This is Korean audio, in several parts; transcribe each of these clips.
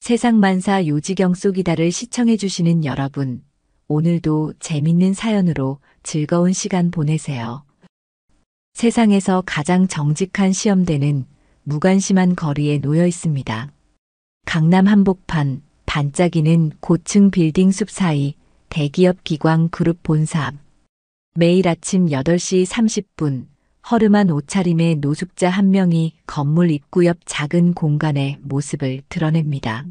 세상만사 요지경 속이다를 시청해주시는 여러분, 오늘도 재밌는 사연으로 즐거운 시간 보내세요. 세상에서 가장 정직한 시험대는 무관심한 거리에 놓여 있습니다. 강남 한복판, 반짝이는 고층 빌딩 숲 사이 대기업 기광 그룹 본사 앞. 매일 아침 8시 30분, 허름한 옷차림의 노숙자 한 명이 건물 입구 옆 작은 공간에 모습을 드러냅니다.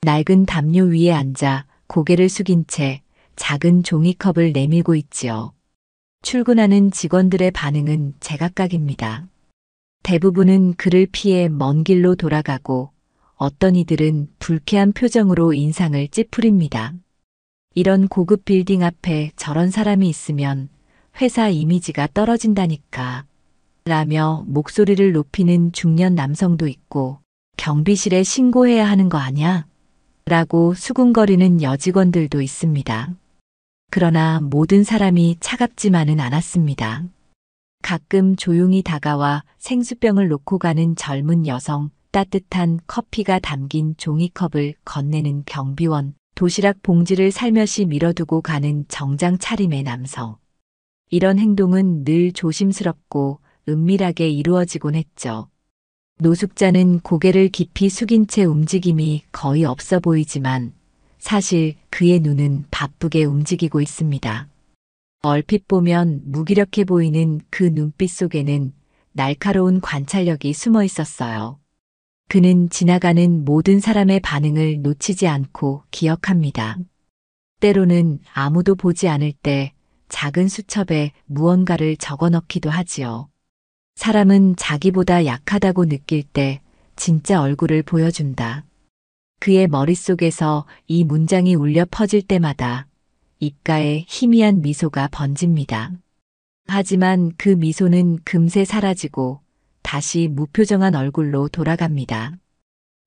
낡은 담요 위에 앉아 고개를 숙인 채 작은 종이컵을 내밀고 있지요. 출근하는 직원들의 반응은 제각각입니다. 대부분은 그를 피해 먼 길로 돌아가고 어떤 이들은 불쾌한 표정으로 인상을 찌푸립니다. 이런 고급 빌딩 앞에 저런 사람이 있으면 회사 이미지가 떨어진다니까 라며 목소리를 높이는 중년 남성도 있고 경비실에 신고해야 하는 거 아냐? 라고 수군거리는 여직원들도 있습니다. 그러나 모든 사람이 차갑지만은 않았습니다. 가끔 조용히 다가와 생수병을 놓고 가는 젊은 여성, 따뜻한 커피가 담긴 종이컵을 건네는 경비원, 도시락 봉지를 살며시 밀어두고 가는 정장 차림의 남성. 이런 행동은 늘 조심스럽고 은밀하게 이루어지곤 했죠. 노숙자는 고개를 깊이 숙인 채 움직임이 거의 없어 보이지만 사실 그의 눈은 바쁘게 움직이고 있습니다. 얼핏 보면 무기력해 보이는 그 눈빛 속에는 날카로운 관찰력이 숨어 있었어요. 그는 지나가는 모든 사람의 반응을 놓치지 않고 기억합니다. 때로는 아무도 보지 않을 때 작은 수첩에 무언가를 적어 넣기도 하지요. 사람은 자기보다 약하다고 느낄 때 진짜 얼굴을 보여준다. 그의 머릿속에서 이 문장이 울려 퍼질 때마다 입가에 희미한 미소가 번집니다. 하지만 그 미소는 금세 사라지고 다시 무표정한 얼굴로 돌아갑니다.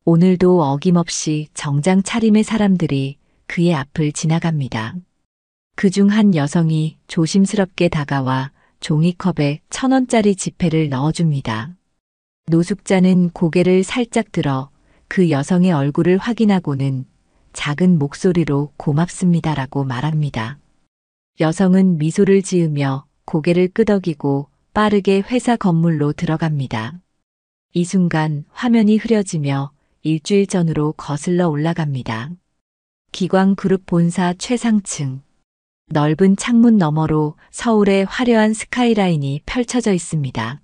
오늘도 어김없이 정장 차림의 사람들이 그의 앞을 지나갑니다. 그중 한 여성이 조심스럽게 다가와 종이컵에 1,000원짜리 지폐를 넣어줍니다. 노숙자는 고개를 살짝 들어 그 여성의 얼굴을 확인하고는 작은 목소리로 고맙습니다라고 말합니다. 여성은 미소를 지으며 고개를 끄덕이고 빠르게 회사 건물로 들어갑니다. 이 순간 화면이 흐려지며 일주일 전으로 거슬러 올라갑니다. 기광그룹 본사 최상층. 넓은 창문 너머로 서울의 화려한 스카이라인이 펼쳐져 있습니다.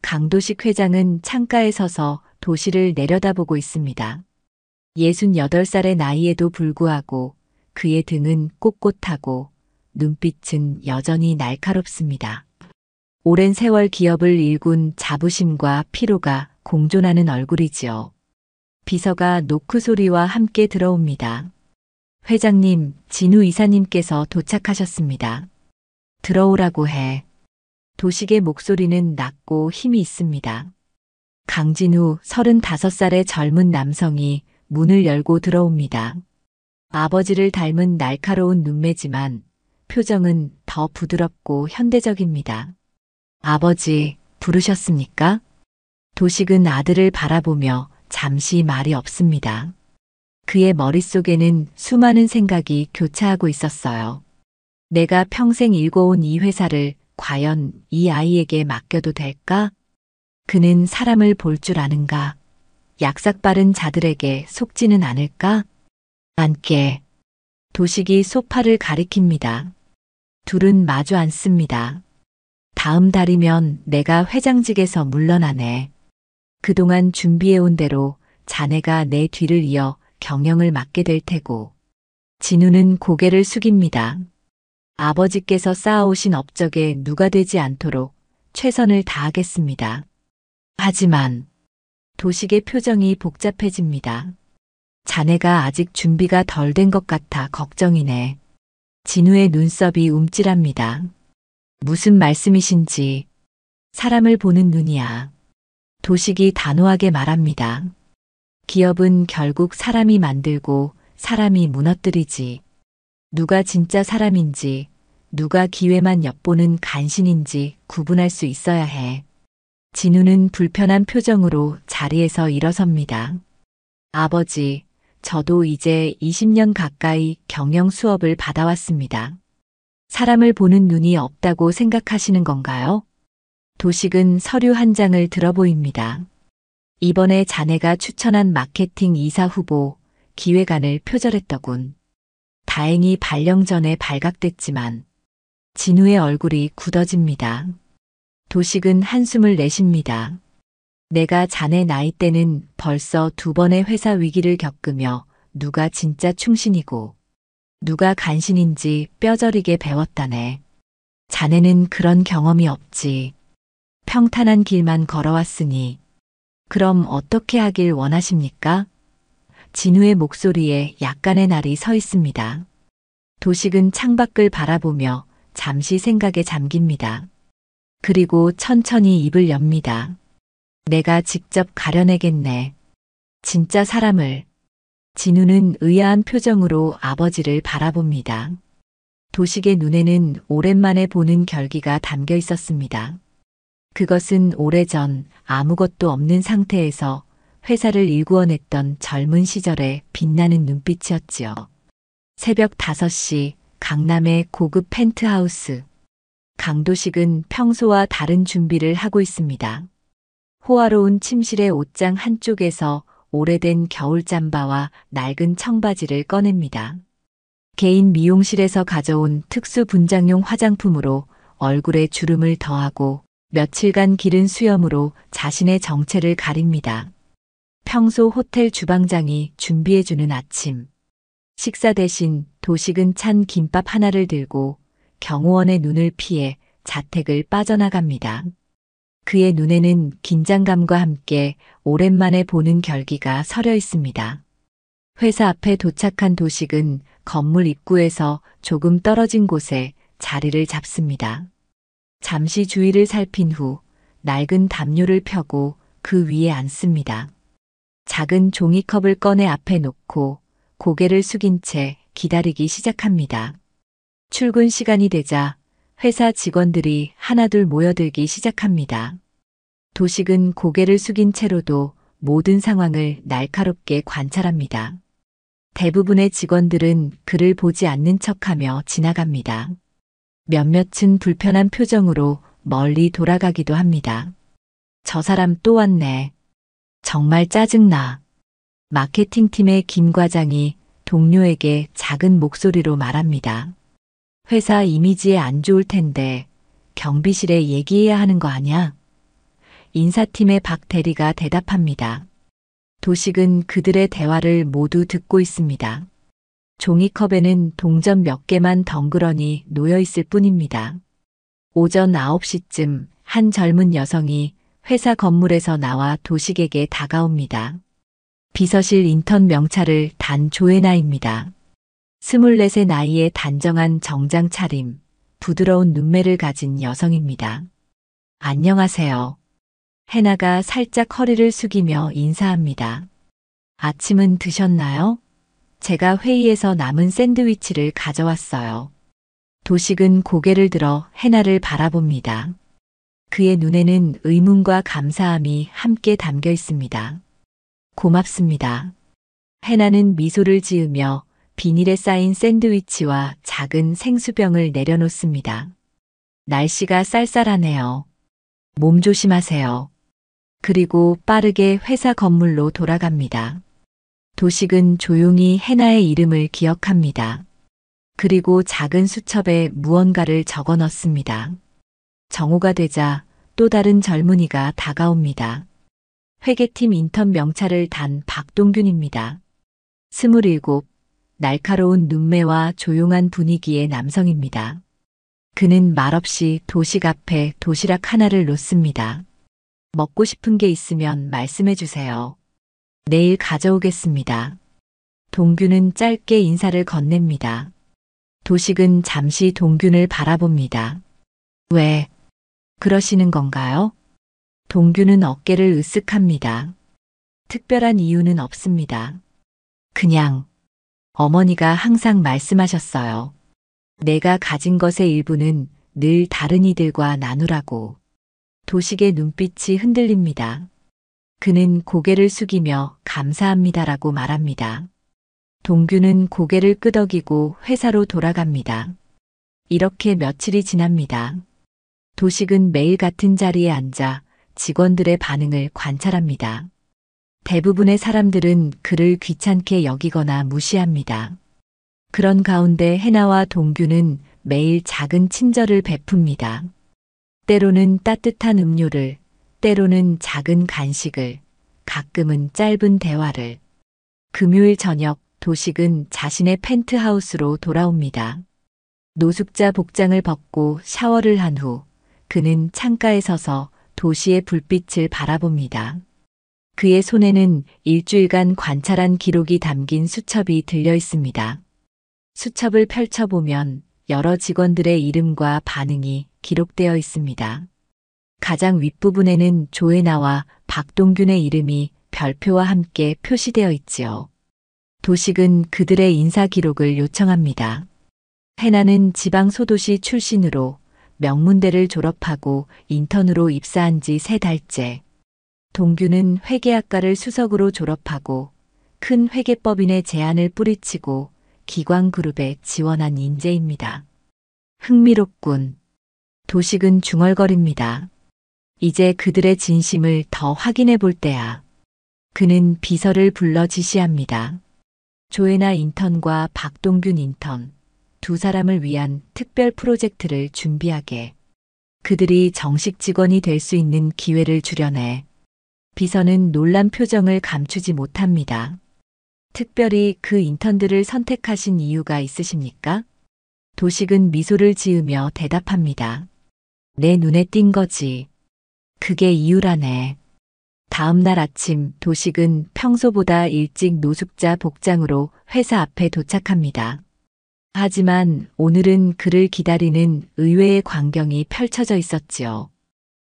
강도식 회장은 창가에 서서 도시를 내려다보고 있습니다. 68살의 나이에도 불구하고 그의 등은 꼿꼿하고 눈빛은 여전히 날카롭습니다. 오랜 세월 기업을 일군 자부심과 피로가 공존하는 얼굴이지요. 비서가 노크 소리와 함께 들어옵니다. 회장님, 진우 이사님께서 도착하셨습니다. 들어오라고 해. 도식의 목소리는 낮고 힘이 있습니다. 강진우 35살의 젊은 남성이 문을 열고 들어옵니다. 아버지를 닮은 날카로운 눈매지만 표정은 더 부드럽고 현대적입니다. 아버지, 부르셨습니까? 도식은 아들을 바라보며 잠시 말이 없습니다. 그의 머릿속에는 수많은 생각이 교차하고 있었어요. 내가 평생 일궈온 이 회사를 과연 이 아이에게 맡겨도 될까? 그는 사람을 볼 줄 아는가? 약삭빠른 자들에게 속지는 않을까? 앉게. 도식이 소파를 가리킵니다. 둘은 마주 앉습니다. 다음 달이면 내가 회장직에서 물러나네. 그동안 준비해온 대로 자네가 내 뒤를 이어 경영을 맡게 될 테고. 진우는 고개를 숙입니다. 아버지께서 쌓아오신 업적에 누가 되지 않도록 최선을 다하겠습니다. 하지만 도식의 표정이 복잡해집니다. 자네가 아직 준비가 덜 된 것 같아 걱정이네. 진우의 눈썹이 움찔합니다. 무슨 말씀이신지. 사람을 보는 눈이야. 도식이 단호하게 말합니다. 기업은 결국 사람이 만들고 사람이 무너뜨리지. 누가 진짜 사람인지, 누가 기회만 엿보는 간신인지 구분할 수 있어야 해. 진우는 불편한 표정으로 자리에서 일어섭니다. 아버지, 저도 이제 20년 가까이 경영 수업을 받아왔습니다. 사람을 보는 눈이 없다고 생각하시는 건가요? 도식은 서류 한 장을 들어 보입니다. 이번에 자네가 추천한 마케팅 이사 후보 기획안을 표절했더군. 다행히 발령 전에 발각됐지만 진우의 얼굴이 굳어집니다. 도식은 한숨을 내쉽니다. 내가 자네 나이 때는 벌써 2번의 회사 위기를 겪으며 누가 진짜 충신이고 누가 간신인지 뼈저리게 배웠다네. 자네는 그런 경험이 없지. 평탄한 길만 걸어왔으니 그럼 어떻게 하길 원하십니까? 진우의 목소리에 약간의 날이 서 있습니다. 도식은 창밖을 바라보며 잠시 생각에 잠깁니다. 그리고 천천히 입을 엽니다. 내가 직접 가려내겠네. 진짜 사람을. 진우는 의아한 표정으로 아버지를 바라봅니다. 도식의 눈에는 오랜만에 보는 결기가 담겨 있었습니다. 그것은 오래전 아무것도 없는 상태에서 회사를 일구어냈던 젊은 시절의 빛나는 눈빛이었지요. 새벽 5시 강남의 고급 펜트하우스. 강도식은 평소와 다른 준비를 하고 있습니다. 호화로운 침실의 옷장 한쪽에서 오래된 겨울 잠바와 낡은 청바지를 꺼냅니다. 개인 미용실에서 가져온 특수 분장용 화장품으로 얼굴에 주름을 더하고 며칠간 기른 수염으로 자신의 정체를 가립니다. 평소 호텔 주방장이 준비해주는 아침. 식사 대신 도식은 찬 김밥 하나를 들고 경호원의 눈을 피해 자택을 빠져나갑니다. 그의 눈에는 긴장감과 함께 오랜만에 보는 결기가 서려 있습니다. 회사 앞에 도착한 도식은 건물 입구에서 조금 떨어진 곳에 자리를 잡습니다. 잠시 주위를 살핀 후 낡은 담요를 펴고 그 위에 앉습니다. 작은 종이컵을 꺼내 앞에 놓고 고개를 숙인 채 기다리기 시작합니다. 출근 시간이 되자 회사 직원들이 하나둘 모여들기 시작합니다. 도식은 고개를 숙인 채로도 모든 상황을 날카롭게 관찰합니다. 대부분의 직원들은 그를 보지 않는 척하며 지나갑니다. 몇몇은 불편한 표정으로 멀리 돌아가기도 합니다. 저 사람 또 왔네. 정말 짜증나. 마케팅팀의 김 과장이 동료에게 작은 목소리로 말합니다. 회사 이미지에 안 좋을 텐데 경비실에 얘기해야 하는 거 아냐? 인사팀의 박 대리가 대답합니다. 도식은 그들의 대화를 모두 듣고 있습니다. 종이컵에는 동전 몇 개만 덩그러니 놓여 있을 뿐입니다. 오전 9시쯤 한 젊은 여성이 회사 건물에서 나와 도식에게 다가옵니다. 비서실 인턴 명찰을 단 조에나입니다. 24의 나이에 단정한 정장 차림, 부드러운 눈매를 가진 여성입니다. 안녕하세요. 해나가 살짝 허리를 숙이며 인사합니다. 아침은 드셨나요? 제가 회의에서 남은 샌드위치를 가져왔어요. 도식은 고개를 들어 해나를 바라봅니다. 그의 눈에는 의문과 감사함이 함께 담겨 있습니다. 고맙습니다. 해나는 미소를 지으며 비닐에 쌓인 샌드위치와 작은 생수병을 내려놓습니다. 날씨가 쌀쌀하네요. 몸 조심하세요. 그리고 빠르게 회사 건물로 돌아갑니다. 도식은 조용히 해나의 이름을 기억합니다. 그리고 작은 수첩에 무언가를 적어 넣습니다. 정오가 되자 또 다른 젊은이가 다가옵니다. 회계팀 인턴 명찰을 단 박동균입니다. 27, 날카로운 눈매와 조용한 분위기의 남성입니다. 그는 말없이 도식 앞에 도시락 하나를 놓습니다. 먹고 싶은 게 있으면 말씀해 주세요. 내일 가져오겠습니다. 동균은 짧게 인사를 건넵니다. 도식은 잠시 동균을 바라봅니다. 왜 그러시는 건가요? 동균은 어깨를 으쓱합니다. 특별한 이유는 없습니다. 그냥 어머니가 항상 말씀하셨어요. 내가 가진 것의 일부는 늘 다른 이들과 나누라고. 도식의 눈빛이 흔들립니다. 그는 고개를 숙이며 감사합니다라고 말합니다. 동규는 고개를 끄덕이고 회사로 돌아갑니다. 이렇게 며칠이 지납니다. 도식은 매일 같은 자리에 앉아 직원들의 반응을 관찰합니다. 대부분의 사람들은 그를 귀찮게 여기거나 무시합니다. 그런 가운데 해나와 동규는 매일 작은 친절을 베풉니다. 때로는 따뜻한 음료를, 때로는 작은 간식을, 가끔은 짧은 대화를. 금요일 저녁 도식은 자신의 펜트하우스로 돌아옵니다. 노숙자 복장을 벗고 샤워를 한 후 그는 창가에 서서 도시의 불빛을 바라봅니다. 그의 손에는 일주일간 관찰한 기록이 담긴 수첩이 들려 있습니다. 수첩을 펼쳐보면 여러 직원들의 이름과 반응이 기록되어 있습니다. 가장 윗부분에는 조혜나와 박동균의 이름이 별표와 함께 표시되어 있지요. 도식은 그들의 인사 기록을 요청합니다. 해나는 지방 소도시 출신으로 명문대를 졸업하고 인턴으로 입사한 지 3달째. 동규는 회계학과를 수석으로 졸업하고 큰 회계법인의 제안을 뿌리치고 기광그룹에 지원한 인재입니다. 흥미롭군. 도식은 중얼거립니다. 이제 그들의 진심을 더 확인해 볼 때야. 그는 비서를 불러 지시합니다. 조혜나 인턴과 박동균 인턴, 두 사람을 위한 특별 프로젝트를 준비하게. 그들이 정식 직원이 될 수 있는 기회를 주려내. 비서는 놀란 표정을 감추지 못합니다. 특별히 그 인턴들을 선택하신 이유가 있으십니까? 도식은 미소를 지으며 대답합니다. 내 눈에 띈 거지. 그게 이유라네. 다음 날 아침 도식은 평소보다 일찍 노숙자 복장으로 회사 앞에 도착합니다. 하지만 오늘은 그를 기다리는 의외의 광경이 펼쳐져 있었지요.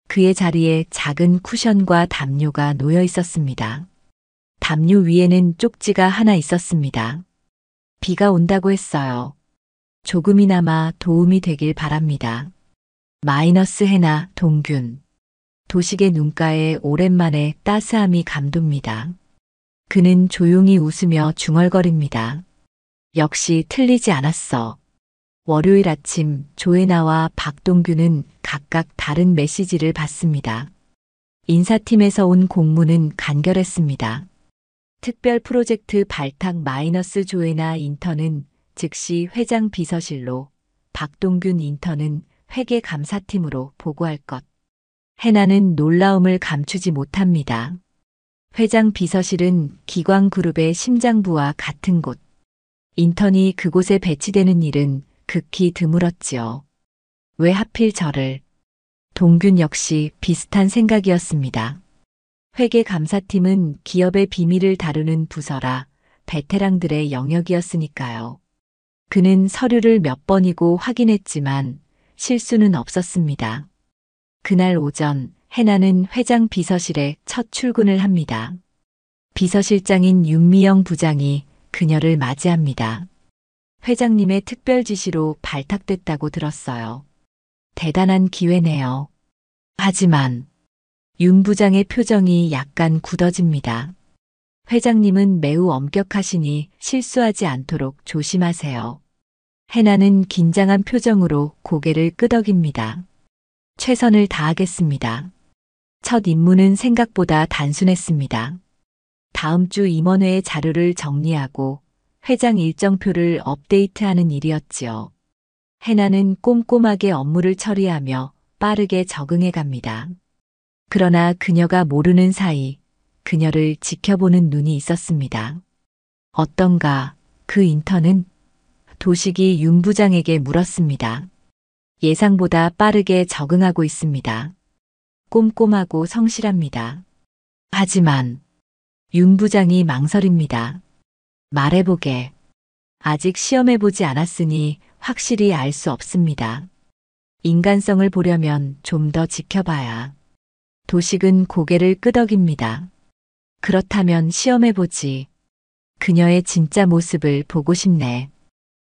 그의 자리에 작은 쿠션과 담요가 놓여 있었습니다. 담요 위에는 쪽지가 하나 있었습니다. 비가 온다고 했어요. 조금이나마 도움이 되길 바랍니다. 마이너스 해나 동균. 도식의 눈가에 오랜만에 따스함이 감돕니다. 그는 조용히 웃으며 중얼거립니다. 역시 틀리지 않았어. 월요일 아침 조혜나와 박동규는 각각 다른 메시지를 받습니다. 인사팀에서 온 공문은 간결했습니다. 특별 프로젝트 발탁 마이너스 조혜나 인턴은 즉시 회장 비서실로, 박동균 인턴은 회계감사팀으로 보고할 것. 해나는 놀라움을 감추지 못합니다. 회장 비서실은 기광그룹의 심장부와 같은 곳. 인턴이 그곳에 배치되는 일은 극히 드물었지요. 왜 하필 저를? 동균 역시 비슷한 생각이었습니다. 회계감사팀은 기업의 비밀을 다루는 부서라 베테랑들의 영역이었으니까요. 그는 서류를 몇 번이고 확인했지만 실수는 없었습니다. 그날 오전 해나는 회장 비서실에 첫 출근을 합니다. 비서실장인 윤미영 부장이 그녀를 맞이합니다. 회장님의 특별 지시로 발탁됐다고 들었어요. 대단한 기회네요. 하지만 윤 부장의 표정이 약간 굳어집니다. 회장님은 매우 엄격하시니 실수하지 않도록 조심하세요. 해나는 긴장한 표정으로 고개를 끄덕입니다. 최선을 다하겠습니다. 첫 임무는 생각보다 단순했습니다. 다음 주 임원회의 자료를 정리하고 회장 일정표를 업데이트하는 일이었지요. 해나는 꼼꼼하게 업무를 처리하며 빠르게 적응해 갑니다. 그러나 그녀가 모르는 사이 그녀를 지켜보는 눈이 있었습니다. 어떤가 그 인턴은? 도식이 윤 부장에게 물었습니다. 예상보다 빠르게 적응하고 있습니다. 꼼꼼하고 성실합니다. 하지만 윤 부장이 망설입니다. 말해보게. 아직 시험해보지 않았으니 확실히 알 수 없습니다. 인간성을 보려면 좀 더 지켜봐야. 도식은 고개를 끄덕입니다. 그렇다면 시험해보지. 그녀의 진짜 모습을 보고 싶네.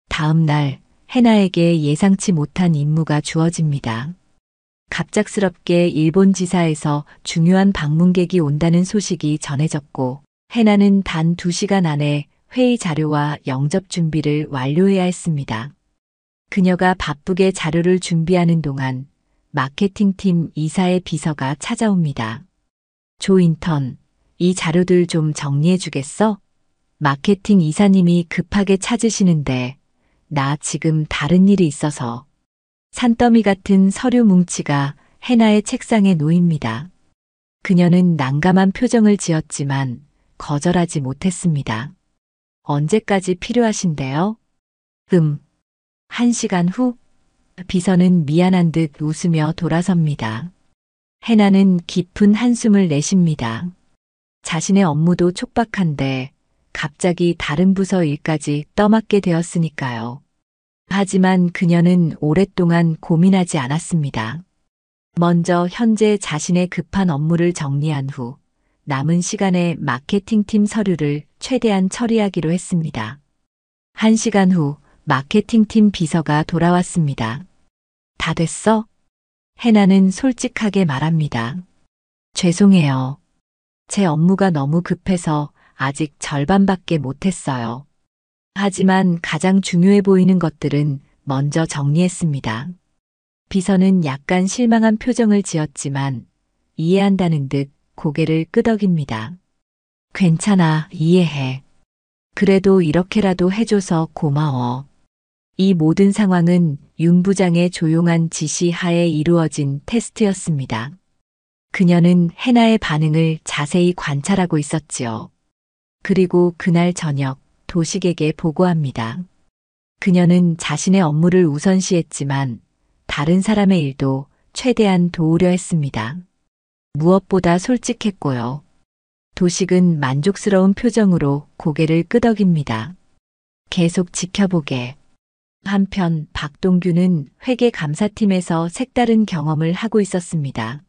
다음 날 해나에게 예상치 못한 임무가 주어집니다. 갑작스럽게 일본 지사에서 중요한 방문객이 온다는 소식이 전해졌고 해나는 단 2시간 안에 회의 자료와 영접 준비를 완료해야 했습니다. 그녀가 바쁘게 자료를 준비하는 동안 마케팅팀 이사의 비서가 찾아옵니다. 조 인턴, 이 자료들 좀 정리해 주겠어? 마케팅 이사님이 급하게 찾으시는데 나 지금 다른 일이 있어서. 산더미 같은 서류 뭉치가 해나의 책상에 놓입니다. 그녀는 난감한 표정을 지었지만 거절하지 못했습니다. 언제까지 필요하신데요? 1시간 후 비서는 미안한 듯 웃으며 돌아섭니다. 해나는 깊은 한숨을 내쉽니다. 자신의 업무도 촉박한데 갑자기 다른 부서 일까지 떠맡게 되었으니까요. 하지만 그녀는 오랫동안 고민하지 않았습니다. 먼저 현재 자신의 급한 업무를 정리한 후 남은 시간에 마케팅팀 서류를 최대한 처리하기로 했습니다. 1시간 후 마케팅팀 비서가 돌아왔습니다. 다 됐어? 해나는 솔직하게 말합니다. 죄송해요. 제 업무가 너무 급해서 아직 절반밖에 못했어요. 하지만 가장 중요해 보이는 것들은 먼저 정리했습니다. 비서는 약간 실망한 표정을 지었지만 이해한다는 듯 고개를 끄덕입니다. 괜찮아, 이해해. 그래도 이렇게라도 해줘서 고마워. 이 모든 상황은 윤 부장의 조용한 지시 하에 이루어진 테스트였습니다. 그녀는 해나의 반응을 자세히 관찰하고 있었지요. 그리고 그날 저녁 도식에게 보고합니다. 그녀는 자신의 업무를 우선시했지만 다른 사람의 일도 최대한 도우려 했습니다. 무엇보다 솔직했고요. 도식은 만족스러운 표정으로 고개를 끄덕입니다. 계속 지켜보게. 한편 박동규는 회계감사팀에서 색다른 경험을 하고 있었습니다.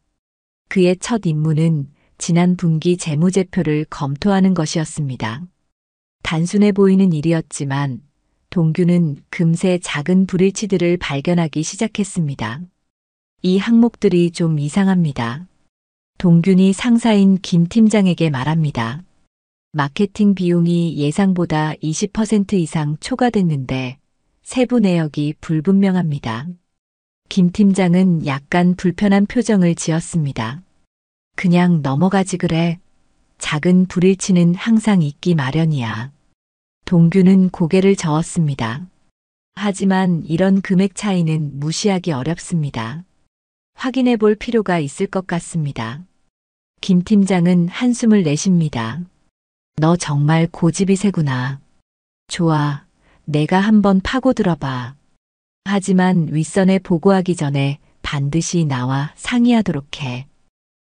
그의 첫 임무는 지난 분기 재무제표를 검토하는 것이었습니다. 단순해 보이는 일이었지만 동규는 금세 작은 불일치들을 발견하기 시작했습니다. 이 항목들이 좀 이상합니다. 동균이 상사인 김 팀장에게 말합니다. 마케팅 비용이 예상보다 20% 이상 초과됐는데 세부 내역이 불분명합니다. 김 팀장은 약간 불편한 표정을 지었습니다. 그냥 넘어가지 그래. 작은 불일치는 항상 있기 마련이야. 동규는 고개를 저었습니다. 하지만 이런 금액 차이는 무시하기 어렵습니다. 확인해 볼 필요가 있을 것 같습니다. 김 팀장은 한숨을 내쉽니다. 너 정말 고집이 세구나. 좋아. 내가 한번 파고들어봐. 하지만 윗선에 보고하기 전에 반드시 나와 상의하도록 해.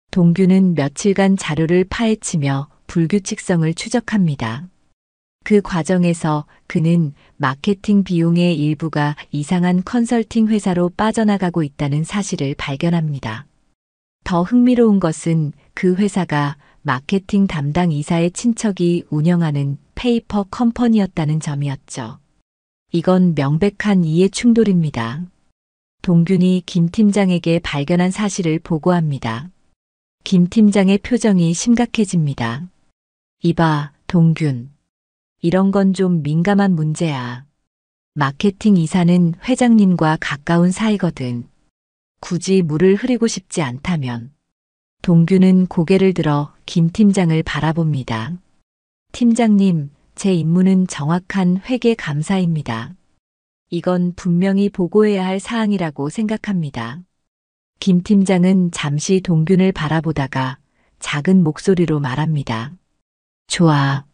동규는 며칠간 자료를 파헤치며 불규칙성을 추적합니다. 그 과정에서 그는 마케팅 비용의 일부가 이상한 컨설팅 회사로 빠져나가고 있다는 사실을 발견합니다. 더 흥미로운 것은 그 회사가 마케팅 담당 이사의 친척이 운영하는 페이퍼 컴퍼니였다는 점이었죠. 이건 명백한 이해 충돌입니다. 동균이 김 팀장에게 발견한 사실을 보고합니다. 김 팀장의 표정이 심각해집니다. 이봐, 동균. 이런 건 좀 민감한 문제야. 마케팅 이사는 회장님과 가까운 사이거든. 굳이 물을 흐리고 싶지 않다면. 동규는 고개를 들어 김 팀장을 바라봅니다. 팀장님, 제 임무는 정확한 회계 감사입니다. 이건 분명히 보고해야 할 사항이라고 생각합니다. 김 팀장은 잠시 동균을 바라보다가 작은 목소리로 말합니다. 좋아.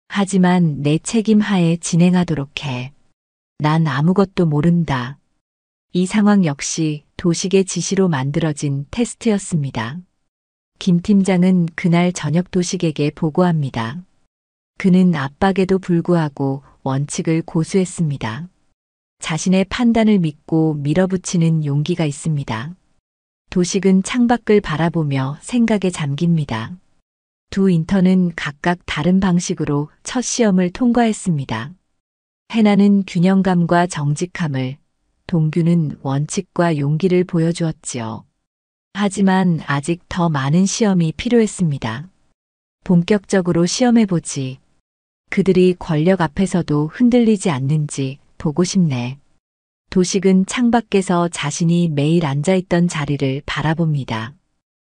하지만 내 책임 하에 진행하도록 해. 난 아무것도 모른다. 이 상황 역시 도식의 지시로 만들어진 테스트였습니다. 김 팀장은 그날 저녁 도식에게 보고합니다. 그는 압박에도 불구하고 원칙을 고수했습니다. 자신의 판단을 믿고 밀어붙이는 용기가 있습니다. 도식은 창밖을 바라보며 생각에 잠깁니다. 두 인턴은 각각 다른 방식으로 첫 시험을 통과했습니다. 해나는 균형감과 정직함을, 동규는 원칙과 용기를 보여주었지요. 하지만 아직 더 많은 시험이 필요했습니다. 본격적으로 시험해보지. 그들이 권력 앞에서도 흔들리지 않는지 보고 싶네. 도식은 창밖에서 자신이 매일 앉아있던 자리를 바라봅니다.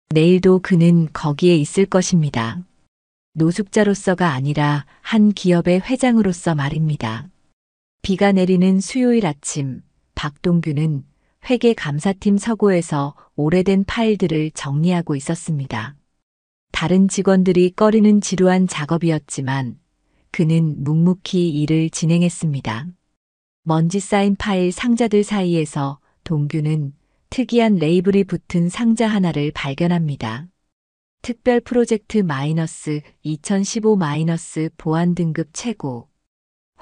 내일도 그는 거기에 있을 것입니다. 노숙자로서가 아니라 한 기업의 회장으로서 말입니다. 비가 내리는 수요일 아침, 박동규는 회계 감사팀 서고에서 오래된 파일들을 정리하고 있었습니다. 다른 직원들이 꺼리는 지루한 작업이었지만 그는 묵묵히 일을 진행했습니다. 먼지 쌓인 파일 상자들 사이에서 동규는 특이한 레이블이 붙은 상자 하나를 발견합니다. 특별 프로젝트 마이너스 2015 마이너스 보안 등급 최고.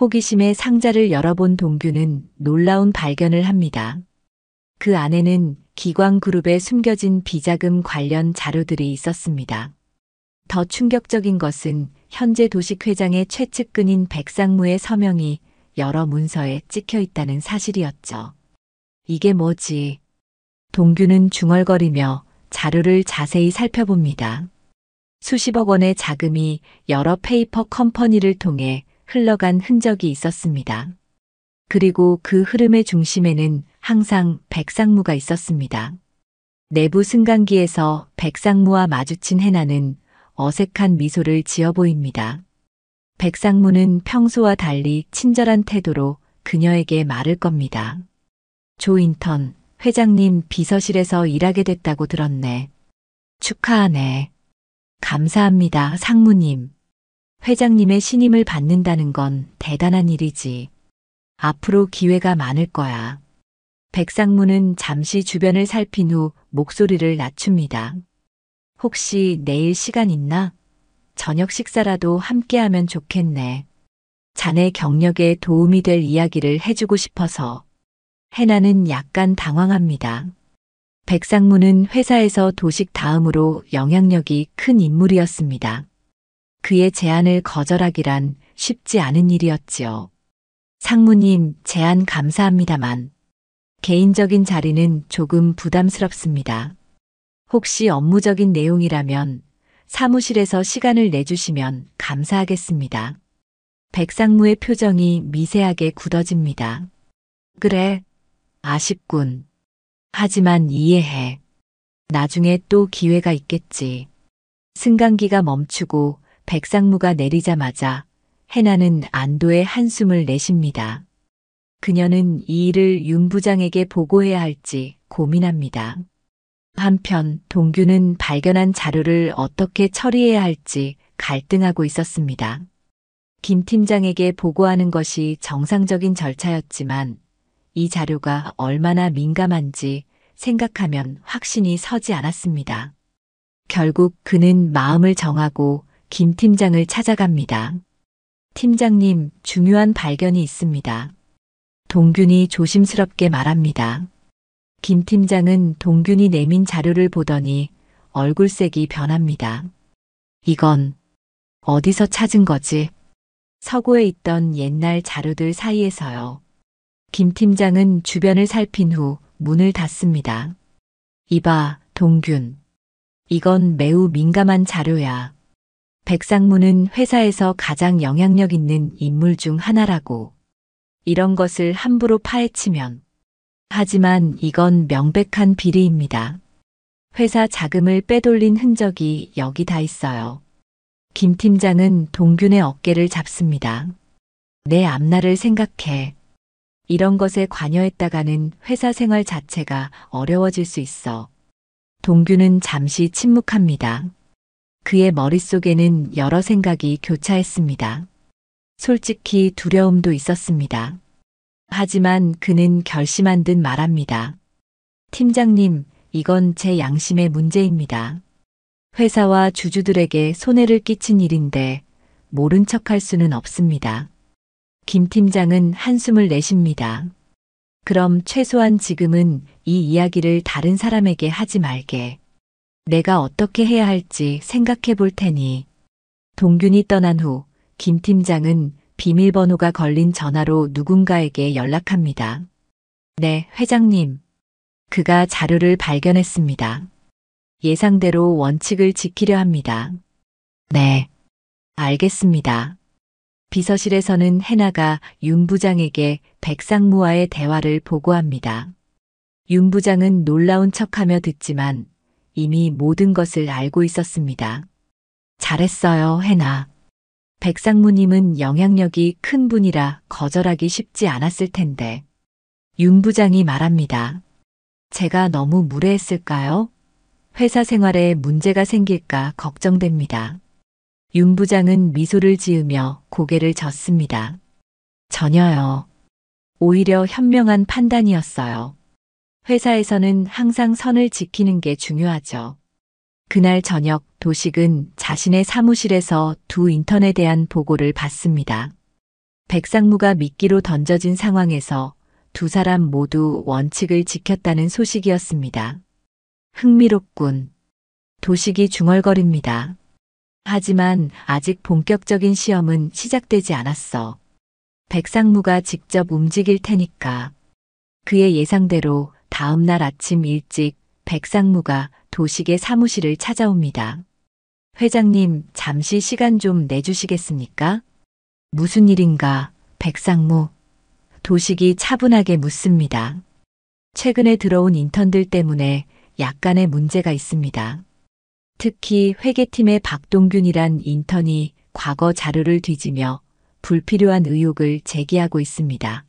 호기심에 상자를 열어본 동규는 놀라운 발견을 합니다. 그 안에는 기광그룹에 숨겨진 비자금 관련 자료들이 있었습니다. 더 충격적인 것은 현재 도식회장의 최측근인 백상무의 서명이 여러 문서에 찍혀 있다는 사실이었죠. 이게 뭐지? 동규는 중얼거리며 자료를 자세히 살펴봅니다. 수십억 원의 자금이 여러 페이퍼 컴퍼니를 통해 흘러간 흔적이 있었습니다. 그리고 그 흐름의 중심에는 항상 백상무가 있었습니다. 내부 승강기에서 백상무와 마주친 해나는 어색한 미소를 지어 보입니다. 백상무는 평소와 달리 친절한 태도로 그녀에게 말을 겁니다. 조 인턴, 회장님 비서실에서 일하게 됐다고 들었네. 축하하네. 감사합니다, 상무님. 회장님의 신임을 받는다는 건 대단한 일이지. 앞으로 기회가 많을 거야. 백상무는 잠시 주변을 살핀 후 목소리를 낮춥니다. 혹시 내일 시간 있나? 저녁 식사라도 함께하면 좋겠네. 자네 경력에 도움이 될 이야기를 해주고 싶어서. 해나는 약간 당황합니다. 백상무는 회사에서 도식 다음으로 영향력이 큰 인물이었습니다. 그의 제안을 거절하기란 쉽지 않은 일이었지요. 상무님, 제안 감사합니다만 개인적인 자리는 조금 부담스럽습니다. 혹시 업무적인 내용이라면 사무실에서 시간을 내주시면 감사하겠습니다. 백상무의 표정이 미세하게 굳어집니다. 그래, 아쉽군. 하지만 이해해. 나중에 또 기회가 있겠지. 승강기가 멈추고 백상무가 내리자마자 해나는 안도의 한숨을 내쉽니다. 그녀는 이 일을 윤 부장에게 보고해야 할지 고민합니다. 한편 동규는 발견한 자료를 어떻게 처리해야 할지 갈등하고 있었습니다. 김 팀장에게 보고하는 것이 정상적인 절차였지만 이 자료가 얼마나 민감한지 생각하면 확신이 서지 않았습니다. 결국 그는 마음을 정하고 김 팀장을 찾아갑니다. 팀장님, 중요한 발견이 있습니다. 동균이 조심스럽게 말합니다. 김 팀장은 동균이 내민 자료를 보더니 얼굴색이 변합니다. 이건 어디서 찾은 거지? 서고에 있던 옛날 자료들 사이에서요. 김 팀장은 주변을 살핀 후 문을 닫습니다. 이봐, 동균. 이건 매우 민감한 자료야. 백상무는 회사에서 가장 영향력 있는 인물 중 하나라고. 이런 것을 함부로 파헤치면. 하지만 이건 명백한 비리입니다. 회사 자금을 빼돌린 흔적이 여기 다 있어요. 김 팀장은 동균의 어깨를 잡습니다. 내 앞날을 생각해. 이런 것에 관여했다가는 회사 생활 자체가 어려워질 수 있어. 동규는 잠시 침묵합니다. 그의 머릿속에는 여러 생각이 교차했습니다. 솔직히 두려움도 있었습니다. 하지만 그는 결심한 듯 말합니다. 팀장님, 이건 제 양심의 문제입니다. 회사와 주주들에게 손해를 끼친 일인데 모른 척할 수는 없습니다. 김 팀장은 한숨을 내쉽니다. 그럼 최소한 지금은 이 이야기를 다른 사람에게 하지 말게. 내가 어떻게 해야 할지 생각해 볼 테니. 동균이 떠난 후 김 팀장은 비밀번호가 걸린 전화로 누군가에게 연락합니다. 네, 회장님. 그가 자료를 발견했습니다. 예상대로 원칙을 지키려 합니다. 네, 알겠습니다. 비서실에서는 해나가 윤 부장에게 백상무와의 대화를 보고합니다. 윤 부장은 놀라운 척하며 듣지만 이미 모든 것을 알고 있었습니다. 잘했어요, 해나. 백상무님은 영향력이 큰 분이라 거절하기 쉽지 않았을 텐데. 윤 부장이 말합니다. 제가 너무 무례했을까요? 회사 생활에 문제가 생길까 걱정됩니다. 윤 부장은 미소를 지으며 고개를 젓습니다. 전혀요. 오히려 현명한 판단이었어요. 회사에서는 항상 선을 지키는 게 중요하죠. 그날 저녁 도식은 자신의 사무실에서 두 인턴에 대한 보고를 받습니다. 백상무가 미끼로 던져진 상황에서 두 사람 모두 원칙을 지켰다는 소식이었습니다. 흥미롭군. 도식이 중얼거립니다. 하지만 아직 본격적인 시험은 시작되지 않았어. 백상무가 직접 움직일 테니까. 그의 예상대로 다음 날 아침 일찍 백상무가 도식의 사무실을 찾아옵니다. 회장님, 잠시 시간 좀 내주시겠습니까? 무슨 일인가, 백상무? 도식이 차분하게 묻습니다. 최근에 들어온 인턴들 때문에 약간의 문제가 있습니다. 특히 회계팀의 박동균이란 인턴이 과거 자료를 뒤지며 불필요한 의혹을 제기하고 있습니다.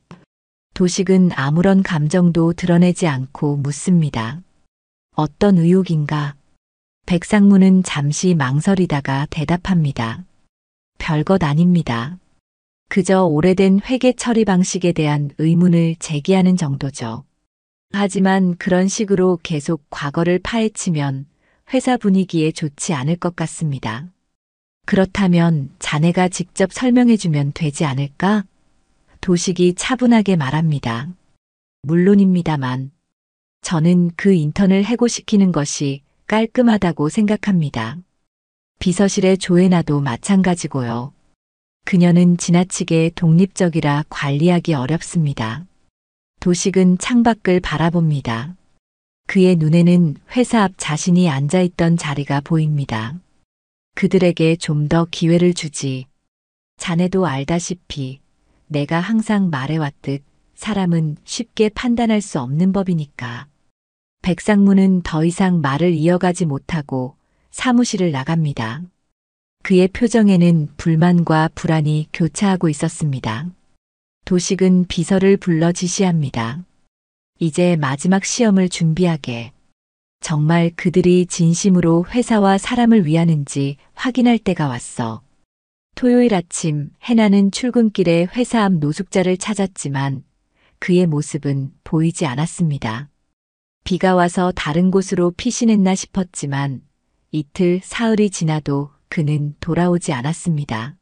도식은 아무런 감정도 드러내지 않고 묻습니다. 어떤 의혹인가? 백상무는 잠시 망설이다가 대답합니다. 별것 아닙니다. 그저 오래된 회계 처리 방식에 대한 의문을 제기하는 정도죠. 하지만 그런 식으로 계속 과거를 파헤치면 회사 분위기에 좋지 않을 것 같습니다. 그렇다면 자네가 직접 설명해주면 되지 않을까? 도식이 차분하게 말합니다. 물론입니다만 저는 그 인턴을 해고시키는 것이 깔끔하다고 생각합니다. 비서실의 조혜나도 마찬가지고요. 그녀는 지나치게 독립적이라 관리하기 어렵습니다. 도식은 창밖을 바라봅니다. 그의 눈에는 회사 앞 자신이 앉아있던 자리가 보입니다. 그들에게 좀 더 기회를 주지. 자네도 알다시피 내가 항상 말해왔듯 사람은 쉽게 판단할 수 없는 법이니까. 백상무는 더 이상 말을 이어가지 못하고 사무실을 나갑니다. 그의 표정에는 불만과 불안이 교차하고 있었습니다. 도식은 비서를 불러 지시합니다. 이제 마지막 시험을 준비하게. 정말 그들이 진심으로 회사와 사람을 위하는지 확인할 때가 왔어. 토요일 아침 해나는 출근길에 회사 앞 노숙자를 찾았지만 그의 모습은 보이지 않았습니다. 비가 와서 다른 곳으로 피신했나 싶었지만 이틀 사흘이 지나도 그는 돌아오지 않았습니다.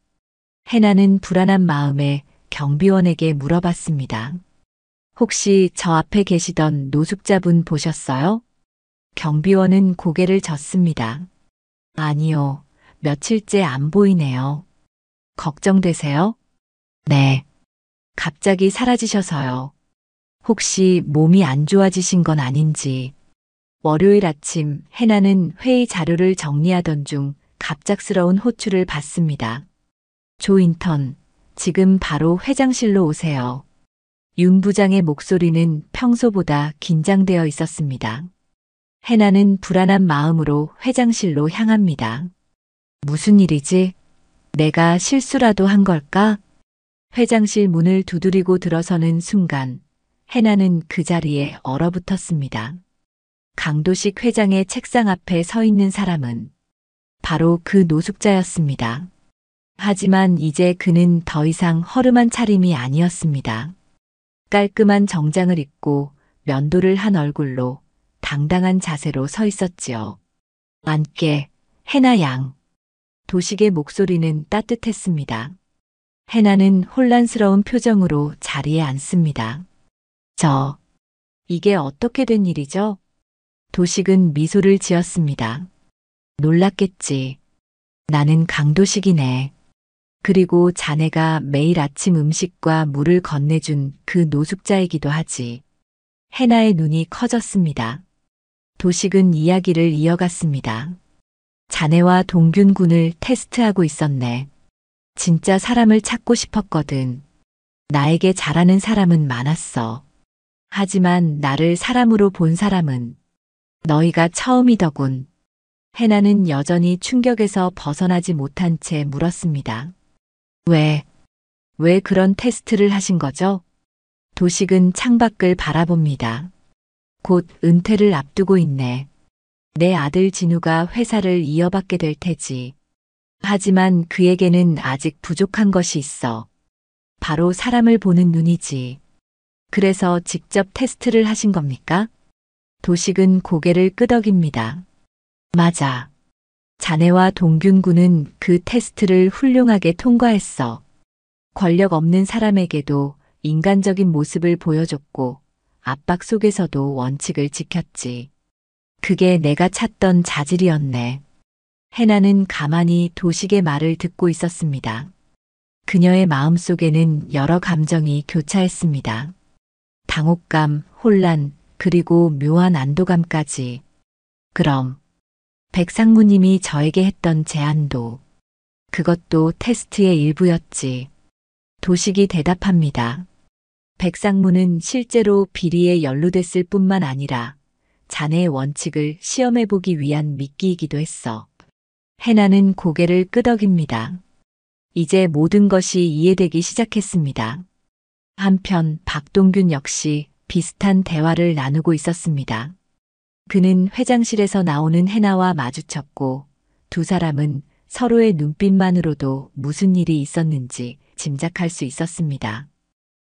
해나는 불안한 마음에 경비원에게 물어봤습니다. 혹시 저 앞에 계시던 노숙자분 보셨어요? 경비원은 고개를 젓습니다. 아니요, 며칠째 안 보이네요. 걱정되세요? 네. 갑자기 사라지셔서요. 혹시 몸이 안 좋아지신 건 아닌지. 월요일 아침 해나는 회의 자료를 정리하던 중 갑작스러운 호출을 받습니다. 조 인턴, 지금 바로 회장실로 오세요. 윤 부장의 목소리는 평소보다 긴장되어 있었습니다. 해나는 불안한 마음으로 회장실로 향합니다. 무슨 일이지? 내가 실수라도 한 걸까? 회장실 문을 두드리고 들어서는 순간 해나는 그 자리에 얼어붙었습니다. 강도식 회장의 책상 앞에 서 있는 사람은 바로 그 노숙자였습니다. 하지만 이제 그는 더 이상 허름한 차림이 아니었습니다. 깔끔한 정장을 입고 면도를 한 얼굴로 당당한 자세로 서 있었지요. 앉게, 해나 양. 도식의 목소리는 따뜻했습니다. 해나는 혼란스러운 표정으로 자리에 앉습니다. 이게 어떻게 된 일이죠? 도식은 미소를 지었습니다. 놀랐겠지. 나는 강도식이네. 그리고 자네가 매일 아침 음식과 물을 건네준 그 노숙자이기도 하지. 해나의 눈이 커졌습니다. 도식은 이야기를 이어갔습니다. 자네와 동균 군을 테스트하고 있었네. 진짜 사람을 찾고 싶었거든. 나에게 잘하는 사람은 많았어. 하지만 나를 사람으로 본 사람은 너희가 처음이더군. 해나는 여전히 충격에서 벗어나지 못한 채 물었습니다. 왜, 왜 그런 테스트를 하신 거죠? 도식은 창밖을 바라봅니다. 곧 은퇴를 앞두고 있네. 내 아들 진우가 회사를 이어받게 될 테지. 하지만 그에게는 아직 부족한 것이 있어. 바로 사람을 보는 눈이지. 그래서 직접 테스트를 하신 겁니까? 도식은 고개를 끄덕입니다. 맞아. 자네와 동균 군은 그 테스트를 훌륭하게 통과했어. 권력 없는 사람에게도 인간적인 모습을 보여줬고 압박 속에서도 원칙을 지켰지. 그게 내가 찾던 자질이었네. 해나는 가만히 도식의 말을 듣고 있었습니다. 그녀의 마음속에는 여러 감정이 교차했습니다. 당혹감, 혼란, 그리고 묘한 안도감까지. 그럼 백상무님이 저에게 했던 제안도 그것도 테스트의 일부였지. 도식이 대답합니다. 백상무는 실제로 비리에 연루됐을 뿐만 아니라 자네의 원칙을 시험해보기 위한 미끼이기도 했어. 해나는 고개를 끄덕입니다. 이제 모든 것이 이해되기 시작했습니다. 한편 박동균 역시 비슷한 대화를 나누고 있었습니다. 그는 회장실에서 나오는 해나와 마주쳤고 두 사람은 서로의 눈빛만으로도 무슨 일이 있었는지 짐작할 수 있었습니다.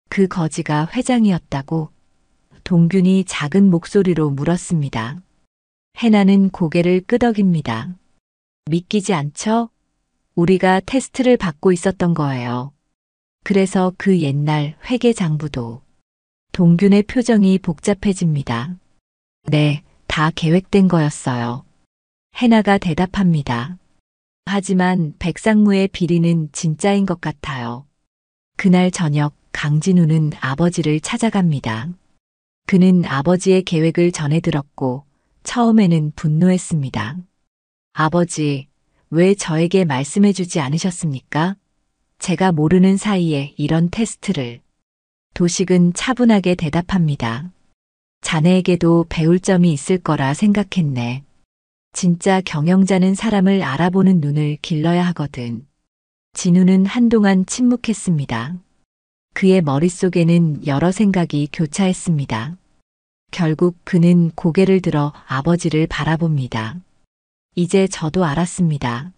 그 거지가 회장이었다고 동균이 작은 목소리로 물었습니다. 해나는 고개를 끄덕입니다. 믿기지 않죠? 우리가 테스트를 받고 있었던 거예요. 그래서 그 옛날 회계장부도. 동균의 표정이 복잡해집니다. 네, 다 계획된 거였어요. 해나가 대답합니다. 하지만 백상무의 비리는 진짜인 것 같아요. 그날 저녁 강진우는 아버지를 찾아갑니다. 그는 아버지의 계획을 전해 들었고 처음에는 분노했습니다. 아버지, 왜 저에게 말씀해 주지 않으셨습니까? 제가 모르는 사이에 이런 테스트를. 도식은 차분하게 대답합니다. 자네에게도 배울 점이 있을 거라 생각했네. 진짜 경영자는 사람을 알아보는 눈을 길러야 하거든. 진우는 한동안 침묵했습니다. 그의 머릿속에는 여러 생각이 교차했습니다. 결국 그는 고개를 들어 아버지를 바라봅니다. 이제 저도 알았습니다.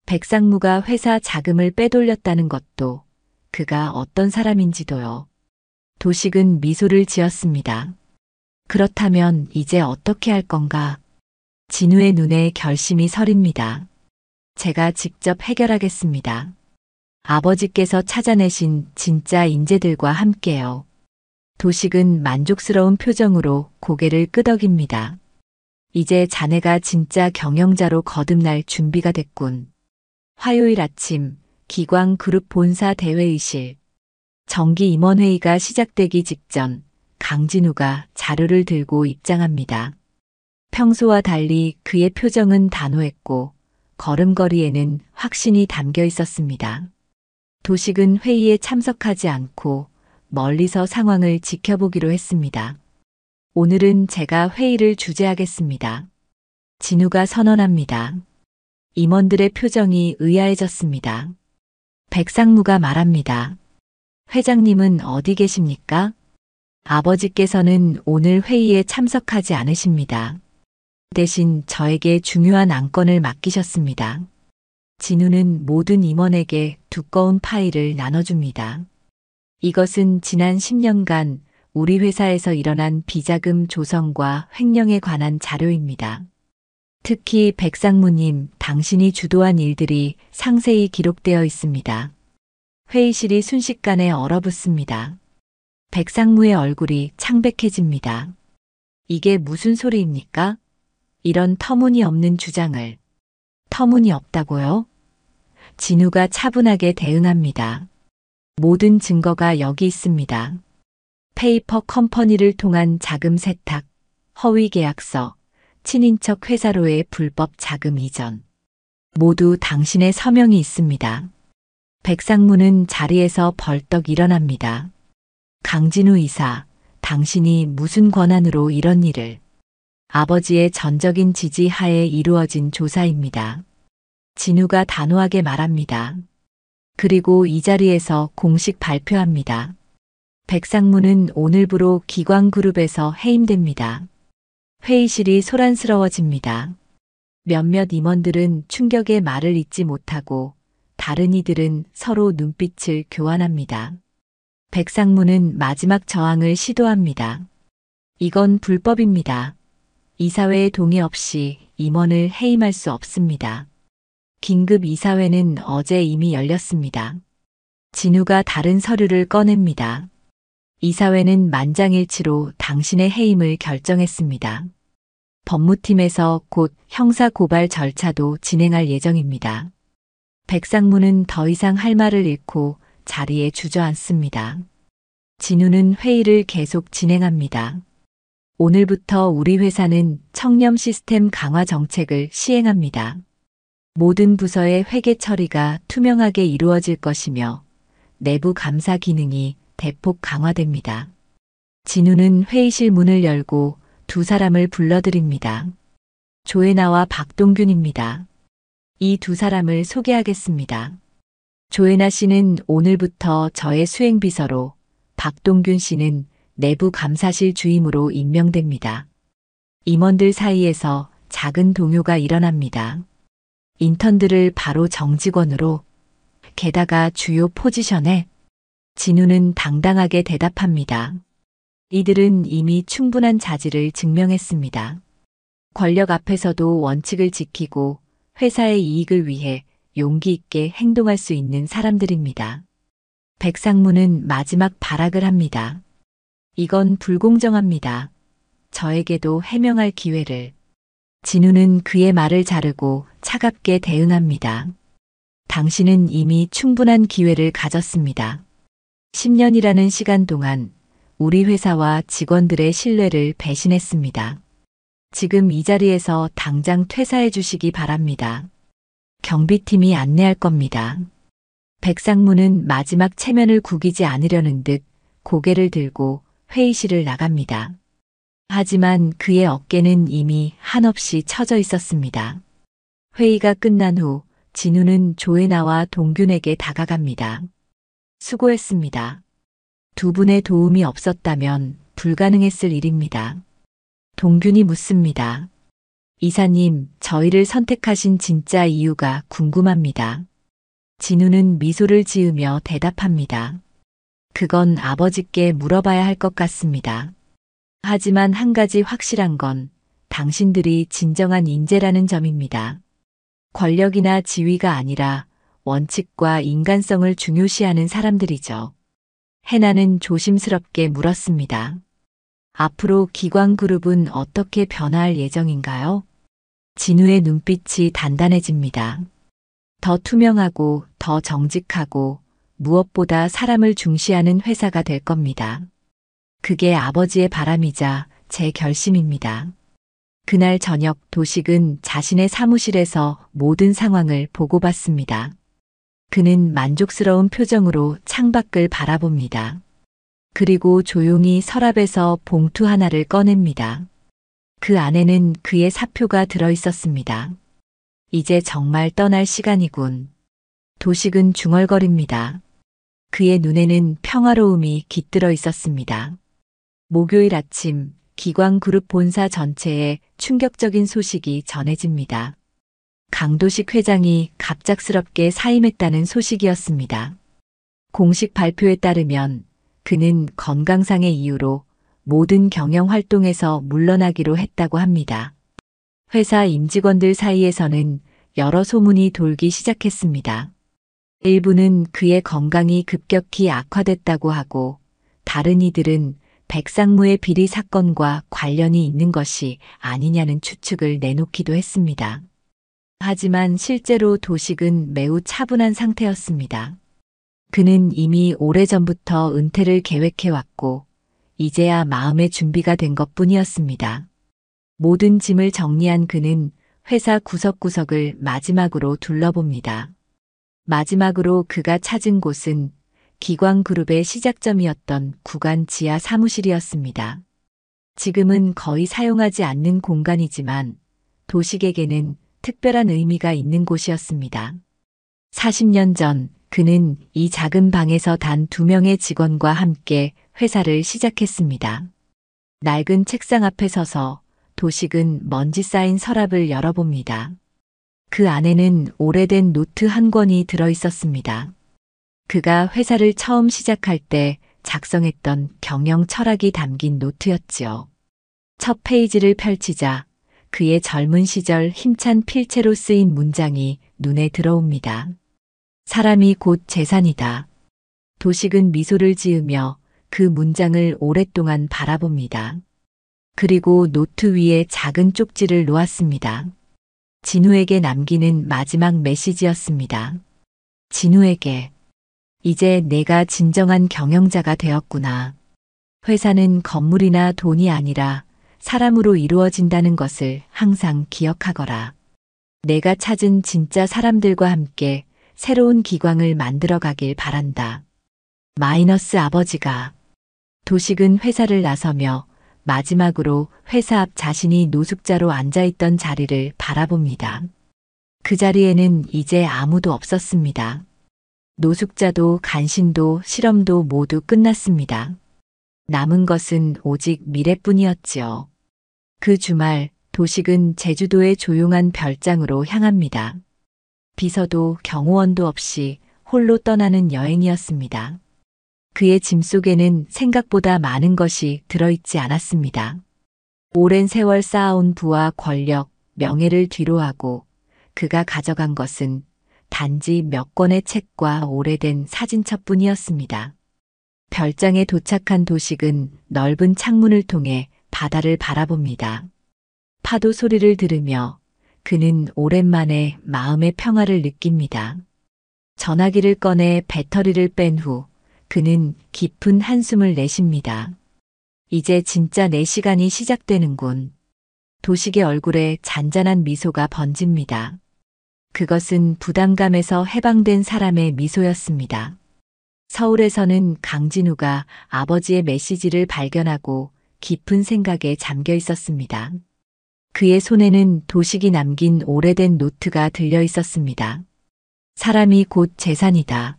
백상무가 회사 자금을 빼돌렸다는 것도 그가 어떤 사람인지도요. 도식은 미소를 지었습니다. 그렇다면 이제 어떻게 할 건가? 진우의 눈에 결심이 서립니다. 제가 직접 해결하겠습니다. 아버지께서 찾아내신 진짜 인재들과 함께요. 도식은 만족스러운 표정으로 고개를 끄덕입니다. 이제 자네가 진짜 경영자로 거듭날 준비가 됐군. 화요일 아침 기광그룹 본사 대회의실. 정기 임원회의가 시작되기 직전 강진우가 자료를 들고 입장합니다. 평소와 달리 그의 표정은 단호했고 걸음걸이에는 확신이 담겨 있었습니다. 도식은 회의에 참석하지 않고 멀리서 상황을 지켜보기로 했습니다. 오늘은 제가 회의를 주재하겠습니다. 진우가 선언합니다. 임원들의 표정이 의아해졌습니다. 백상무가 말합니다. 회장님은 어디 계십니까? 아버지께서는 오늘 회의에 참석하지 않으십니다. 대신 저에게 중요한 안건을 맡기셨습니다. 진우는 모든 임원에게 두꺼운 파일을 나눠줍니다. 이것은 지난 10년간 우리 회사에서 일어난 비자금 조성과 횡령에 관한 자료입니다. 특히 백상무님, 당신이 주도한 일들이 상세히 기록되어 있습니다. 회의실이 순식간에 얼어붙습니다. 백상무의 얼굴이 창백해집니다. 이게 무슨 소리입니까? 이런 터무니없는 주장을. 터무니없다고요? 진우가 차분하게 대응합니다. 모든 증거가 여기 있습니다. 페이퍼 컴퍼니를 통한 자금 세탁, 허위 계약서, 친인척 회사로의 불법 자금 이전. 모두 당신의 서명이 있습니다. 백상무는 자리에서 벌떡 일어납니다. 강진우 이사, 당신이 무슨 권한으로 이런 일을? 아버지의 전적인 지지 하에 이루어진 조사입니다. 진우가 단호하게 말합니다. 그리고 이 자리에서 공식 발표합니다. 백상무는 오늘부로 기광그룹에서 해임됩니다. 회의실이 소란스러워집니다. 몇몇 임원들은 충격의 말을 잇지 못하고 다른 이들은 서로 눈빛을 교환합니다. 백상무는 마지막 저항을 시도합니다. 이건 불법입니다. 이사회의 동의 없이 임원을 해임할 수 없습니다. 긴급 이사회는 어제 이미 열렸습니다. 진우가 다른 서류를 꺼냅니다. 이사회는 만장일치로 당신의 해임을 결정했습니다. 법무팀에서 곧 형사고발 절차도 진행할 예정입니다. 백상무는 더 이상 할 말을 잃고 자리에 주저앉습니다. 진우는 회의를 계속 진행합니다. 오늘부터 우리 회사는 청렴 시스템 강화 정책을 시행합니다. 모든 부서의 회계 처리가 투명하게 이루어질 것이며 내부 감사 기능이 대폭 강화됩니다. 진우는 회의실 문을 열고 두 사람을 불러들입니다. 조혜나와 박동균입니다. 이 두 사람을 소개하겠습니다. 조혜나 씨는 오늘부터 저의 수행비서로, 박동균 씨는 내부 감사실 주임으로 임명됩니다. 임원들 사이에서 작은 동요가 일어납니다. 인턴들을 바로 정직원으로, 게다가 주요 포지션에. 진우는 당당하게 대답합니다. 이들은 이미 충분한 자질을 증명했습니다. 권력 앞에서도 원칙을 지키고 회사의 이익을 위해 용기 있게 행동할 수 있는 사람들입니다. 백상무는 마지막 발악을 합니다. 이건 불공정합니다. 저에게도 해명할 기회를. 진우는 그의 말을 자르고 차갑게 대응합니다. 당신은 이미 충분한 기회를 가졌습니다. 10년이라는 시간 동안 우리 회사와 직원들의 신뢰를 배신했습니다. 지금 이 자리에서 당장 퇴사해 주시기 바랍니다. 경비팀이 안내할 겁니다. 백상무는 마지막 체면을 구기지 않으려는 듯 고개를 들고 회의실을 나갑니다. 하지만 그의 어깨는 이미 한없이 처져 있었습니다. 회의가 끝난 후 진우는 조혜나와 동균에게 다가갑니다. 수고했습니다. 두 분의 도움이 없었다면 불가능했을 일입니다. 동균이 묻습니다. 이사님, 저희를 선택하신 진짜 이유가 궁금합니다. 진우는 미소를 지으며 대답합니다. 그건 아버지께 물어봐야 할 것 같습니다. 하지만 한 가지 확실한 건 당신들이 진정한 인재라는 점입니다. 권력이나 지위가 아니라 원칙과 인간성을 중요시하는 사람들이죠. 해나는 조심스럽게 물었습니다. 앞으로 기광그룹은 어떻게 변화할 예정인가요? 진우의 눈빛이 단단해집니다. 더 투명하고 더 정직하고 무엇보다 사람을 중시하는 회사가 될 겁니다. 그게 아버지의 바람이자 제 결심입니다. 그날 저녁 도식은 자신의 사무실에서 모든 상황을 보고받습니다. 그는 만족스러운 표정으로 창밖을 바라봅니다. 그리고 조용히 서랍에서 봉투 하나를 꺼냅니다. 그 안에는 그의 사표가 들어 있었습니다. 이제 정말 떠날 시간이군. 도식은 중얼거립니다. 그의 눈에는 평화로움이 깃들어 있었습니다. 목요일 아침 기광그룹 본사 전체에 충격적인 소식이 전해집니다. 강도식 회장이 갑작스럽게 사임했다는 소식이었습니다. 공식 발표에 따르면 그는 건강상의 이유로 모든 경영 활동에서 물러나기로 했다고 합니다. 회사 임직원들 사이에서는 여러 소문이 돌기 시작했습니다. 일부는 그의 건강이 급격히 악화됐다고 하고 다른 이들은 백상무의 비리 사건과 관련이 있는 것이 아니냐는 추측을 내놓기도 했습니다. 하지만 실제로 도식은 매우 차분한 상태였습니다. 그는 이미 오래전부터 은퇴를 계획해왔고 이제야 마음의 준비가 된 것뿐이었습니다. 모든 짐을 정리한 그는 회사 구석구석을 마지막으로 둘러봅니다. 마지막으로 그가 찾은 곳은 기광그룹의 시작점이었던 구간 지하 사무실이었습니다. 지금은 거의 사용하지 않는 공간이지만 도식에게는 특별한 의미가 있는 곳이었습니다. 40년 전 그는 이 작은 방에서 단 2명의 직원과 함께 회사를 시작했습니다. 낡은 책상 앞에 서서 도식은 먼지 쌓인 서랍을 열어봅니다. 그 안에는 오래된 노트 한 권이 들어 있었습니다. 그가 회사를 처음 시작할 때 작성했던 경영 철학이 담긴 노트였지요. 첫 페이지를 펼치자 그의 젊은 시절 힘찬 필체로 쓰인 문장이 눈에 들어옵니다. 사람이 곧 재산이다. 도식은 미소를 지으며 그 문장을 오랫동안 바라봅니다. 그리고 노트 위에 작은 쪽지를 놓았습니다. 진우에게 남기는 마지막 메시지였습니다. 진우에게, 이제 내가 진정한 경영자가 되었구나. 회사는 건물이나 돈이 아니라 사람으로 이루어진다는 것을 항상 기억하거라. 내가 찾은 진짜 사람들과 함께 새로운 기광을 만들어 가길 바란다. 마이너스 아버지가. 도식은 회사를 나서며 마지막으로 회사 앞 자신이 노숙자로 앉아있던 자리를 바라봅니다. 그 자리에는 이제 아무도 없었습니다. 노숙자도 간신도 실험도 모두 끝났습니다. 남은 것은 오직 미래뿐이었지요. 그 주말 도식은 제주도의 조용한 별장으로 향합니다. 비서도 경호원도 없이 홀로 떠나는 여행이었습니다. 그의 짐 속에는 생각보다 많은 것이 들어있지 않았습니다. 오랜 세월 쌓아온 부와 권력, 명예를 뒤로하고 그가 가져간 것은 단지 몇 권의 책과 오래된 사진첩뿐이었습니다. 별장에 도착한 도식은 넓은 창문을 통해 바다를 바라봅니다. 파도 소리를 들으며 그는 오랜만에 마음의 평화를 느낍니다. 전화기를 꺼내 배터리를 뺀 후 그는 깊은 한숨을 내쉽니다. 이제 진짜 내 시간이 시작되는군. 도식의 얼굴에 잔잔한 미소가 번집니다. 그것은 부담감에서 해방된 사람의 미소였습니다. 서울에서는 강진우가 아버지의 메시지를 발견하고 깊은 생각에 잠겨 있었습니다. 그의 손에는 도식이 남긴 오래된 노트가 들려 있었습니다. 사람이 곧 재산이다.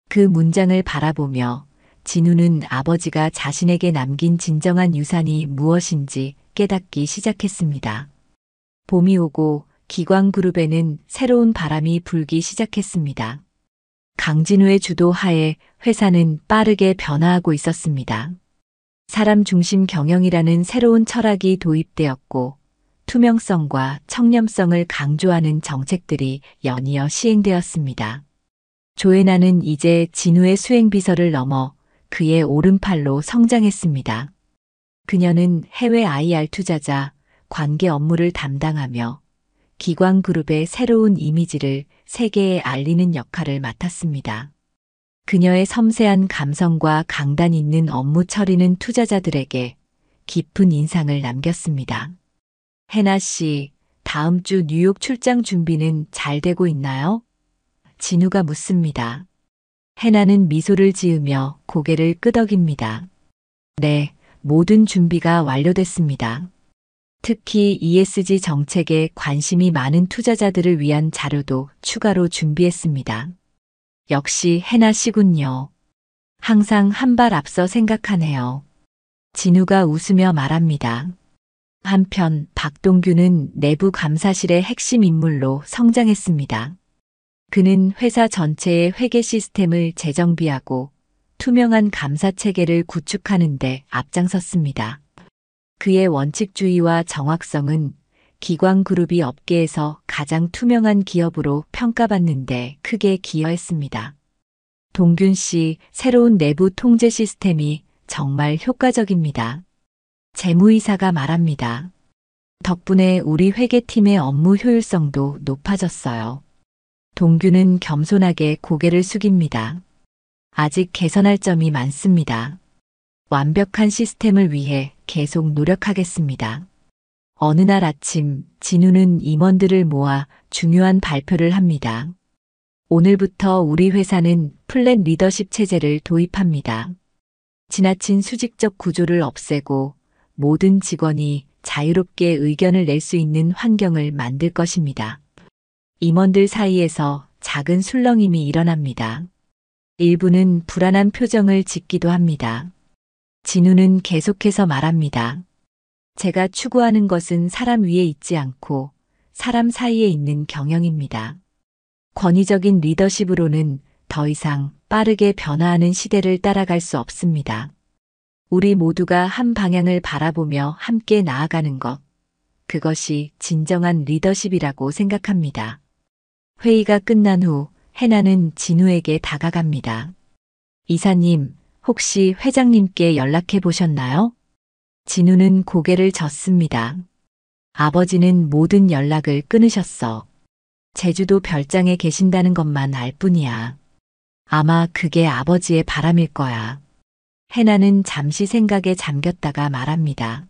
그 문장을 바라보며 진우는 아버지가 자신에게 남긴 진정한 유산이 무엇인지 깨닫기 시작했습니다. 봄이 오고 기광그룹에는 새로운 바람이 불기 시작했습니다. 강진우의 주도 하에 회사는 빠르게 변화하고 있었습니다. 사람 중심 경영이라는 새로운 철학이 도입되었고 투명성과 청렴성을 강조하는 정책들이 연이어 시행되었습니다. 조혜나는 이제 진우의 수행비서를 넘어 그의 오른팔로 성장했습니다. 그녀는 해외 IR 투자자, 관계 업무를 담당하며 기광그룹의 새로운 이미지를 세계에 알리는 역할을 맡았습니다. 그녀의 섬세한 감성과 강단 있는 업무 처리는 투자자들에게 깊은 인상을 남겼습니다. 해나 씨, 다음 주 뉴욕 출장 준비는 잘 되고 있나요? 진우가 묻습니다. 해나는 미소를 지으며 고개를 끄덕입니다. 네, 모든 준비가 완료됐습니다. 특히 ESG 정책에 관심이 많은 투자자들을 위한 자료도 추가로 준비했습니다. 역시 해나 씨군요. 항상 한 발 앞서 생각하네요. 진우가 웃으며 말합니다. 한편 박동규는 내부 감사실의 핵심 인물로 성장했습니다. 그는 회사 전체의 회계 시스템을 재정비하고 투명한 감사 체계를 구축하는 데 앞장섰습니다. 그의 원칙주의와 정확성은 기광그룹이 업계에서 가장 투명한 기업으로 평가받는데 크게 기여했습니다. 동균 씨, 새로운 내부 통제 시스템이 정말 효과적입니다. 재무이사가 말합니다. 덕분에 우리 회계팀의 업무 효율성도 높아졌어요. 동규는 겸손하게 고개를 숙입니다. 아직 개선할 점이 많습니다. 완벽한 시스템을 위해 계속 노력하겠습니다. 어느 날 아침 진우는 임원들을 모아 중요한 발표를 합니다. 오늘부터 우리 회사는 플랫 리더십 체제를 도입합니다. 지나친 수직적 구조를 없애고 모든 직원이 자유롭게 의견을 낼 수 있는 환경을 만들 것입니다. 임원들 사이에서 작은 술렁임이 일어납니다. 일부는 불안한 표정을 짓기도 합니다. 진우는 계속해서 말합니다. 제가 추구하는 것은 사람 위에 있지 않고 사람 사이에 있는 경영입니다. 권위적인 리더십으로는 더 이상 빠르게 변화하는 시대를 따라갈 수 없습니다. 우리 모두가 한 방향을 바라보며 함께 나아가는 것, 그것이 진정한 리더십이라고 생각합니다. 회의가 끝난 후 해나는 진우에게 다가갑니다. 이사님, 혹시 회장님께 연락해 보셨나요? 진우는 고개를 젓습니다. 아버지는 모든 연락을 끊으셨어. 제주도 별장에 계신다는 것만 알 뿐이야. 아마 그게 아버지의 바람일 거야. 해나는 잠시 생각에 잠겼다가 말합니다.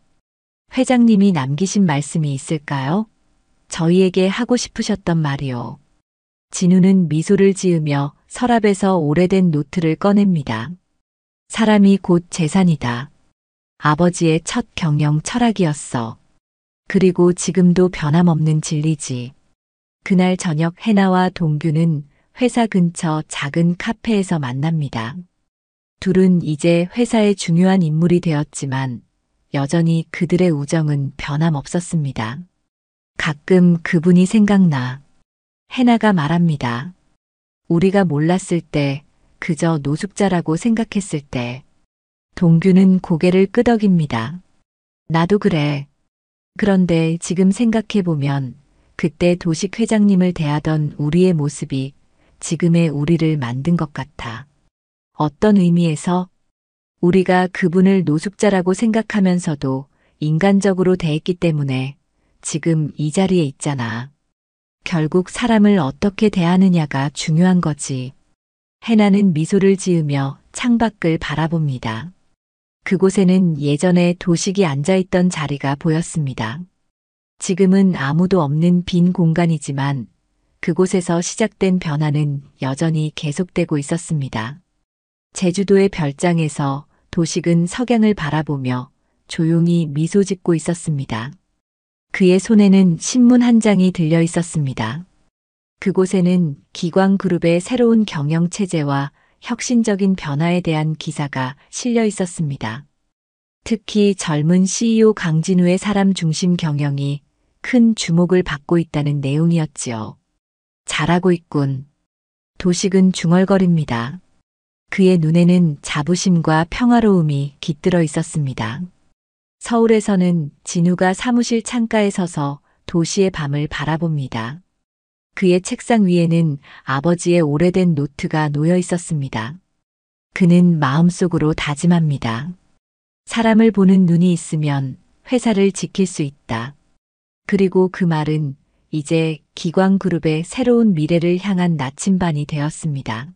회장님이 남기신 말씀이 있을까요? 저희에게 하고 싶으셨던 말이요. 진우는 미소를 지으며 서랍에서 오래된 노트를 꺼냅니다. 사람이 곧 재산이다. 아버지의 첫 경영 철학이었어. 그리고 지금도 변함없는 진리지. 그날 저녁 해나와 동규는 회사 근처 작은 카페에서 만납니다. 둘은 이제 회사의 중요한 인물이 되었지만 여전히 그들의 우정은 변함없었습니다. 가끔 그분이 생각나. 해나가 말합니다. 우리가 몰랐을 때, 그저 노숙자라고 생각했을 때. 동규는 고개를 끄덕입니다. 나도 그래. 그런데 지금 생각해보면 그때 도식 회장님을 대하던 우리의 모습이 지금의 우리를 만든 것 같아. 어떤 의미에서? 우리가 그분을 노숙자라고 생각하면서도 인간적으로 대했기 때문에 지금 이 자리에 있잖아. 결국 사람을 어떻게 대하느냐가 중요한 거지. 해나는 미소를 지으며 창밖을 바라봅니다. 그곳에는 예전에 도식이 앉아있던 자리가 보였습니다. 지금은 아무도 없는 빈 공간이지만 그곳에서 시작된 변화는 여전히 계속되고 있었습니다. 제주도의 별장에서 도식은 석양을 바라보며 조용히 미소 짓고 있었습니다. 그의 손에는 신문 한 장이 들려 있었습니다. 그곳에는 기광그룹의 새로운 경영 체제와 혁신적인 변화에 대한 기사가 실려 있었습니다. 특히 젊은 CEO 강진우의 사람 중심 경영이 큰 주목을 받고 있다는 내용이었지요. 잘하고 있군. 도식은 중얼거립니다. 그의 눈에는 자부심과 평화로움이 깃들어 있었습니다. 서울에서는 진우가 사무실 창가에 서서 도시의 밤을 바라봅니다. 그의 책상 위에는 아버지의 오래된 노트가 놓여 있었습니다. 그는 마음속으로 다짐합니다. 사람을 보는 눈이 있으면 회사를 지킬 수 있다. 그리고 그 말은 이제 기광그룹의 새로운 미래를 향한 나침반이 되었습니다.